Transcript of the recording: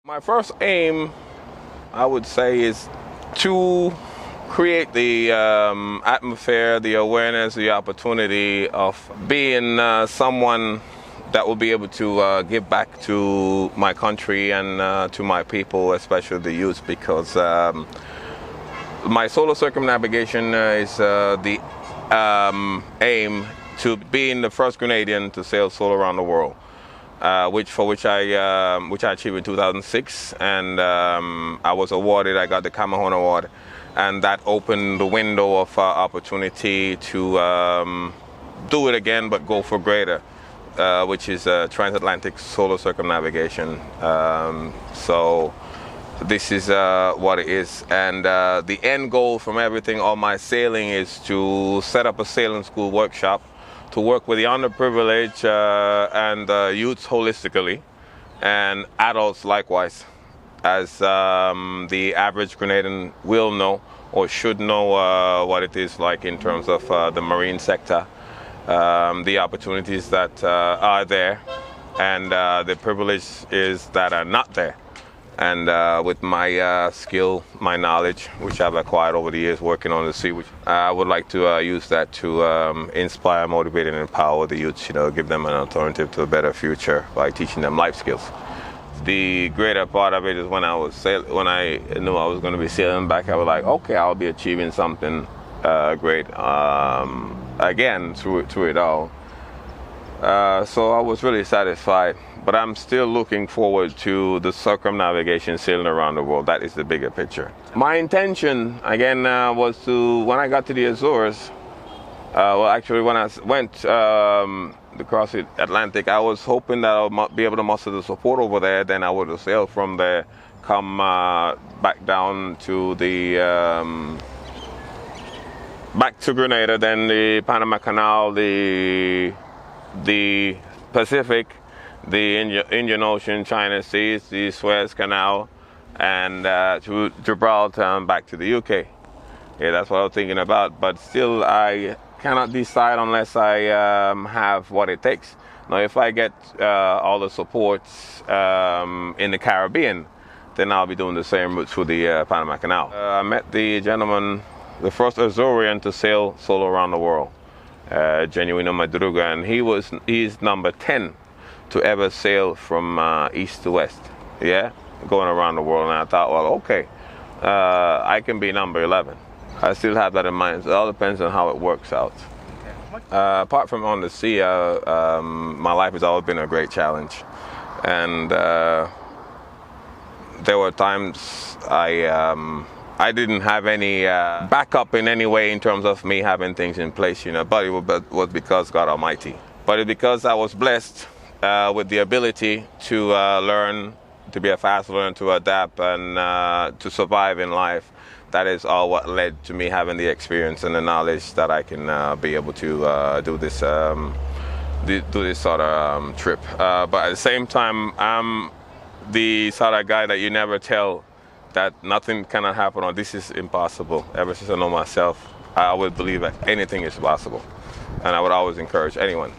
My first aim, I would say, is to create the atmosphere, the awareness, the opportunity of being someone that will be able to give back to my country and to my people, especially the youth, because my solar circumnavigation is the aim to being the first Grenadian to sail solo around the world. Which I achieved in 2006, and I was awarded. I got the Cameron Award, and that opened the window of opportunity to do it again, but go for greater, which is transatlantic solar circumnavigation. So this is what it is, and the end goal from everything, all my sailing, is to set up a sailing school workshop to work with the underprivileged and youths holistically, and adults likewise, as the average Grenadian will know or should know what it is like in terms of the marine sector, the opportunities that are there, and the privileges that are not there. And with my skill, my knowledge, which I've acquired over the years working on the sea, which I would like to use that to inspire, motivate, and empower the youths, give them an alternative to a better future by teaching them life skills. The greater part of it is when I knew I was going to be sailing back, I was like, okay, I'll be achieving something great again through it all. So I was really satisfied, but I'm still looking forward to the circumnavigation sailing around the world. That is the bigger picture. My intention, again, was to, when I got to the Azores, actually when I went across the Atlantic, I was hoping that I would be able to muster the support over there. Then I would have sailed from there, come back down to back to Grenada, then the Panama Canal, the Pacific, the Indian Ocean, China Seas, the Suez Canal, and to Gibraltar and back to the UK. Yeah, that's what I was thinking about. But still, I cannot decide unless I have what it takes. Now, if I get all the supports in the Caribbean, then I'll be doing the same route through the Panama Canal. I met the gentleman, the first Azorian to sail solo around the world, Genuino Madruga, and he's number 10 to ever sail from east to west, going around the world. And I thought, well, okay, I can be number 11. I still have that in mind. It all depends on how it works out. Apart from on the sea, my life has always been a great challenge, and there were times I didn't have any backup in any way in terms of me having things in place, but it was because God Almighty. But it's because I was blessed with the ability to learn, to be a fast learner, to adapt, and to survive in life. That is all what led to me having the experience and the knowledge that I can be able to do this sort of trip. But at the same time, I'm the sort of guy that you never tell that nothing cannot happen or this is impossible. Ever since I know myself, I always believe that anything is possible, and I would always encourage anyone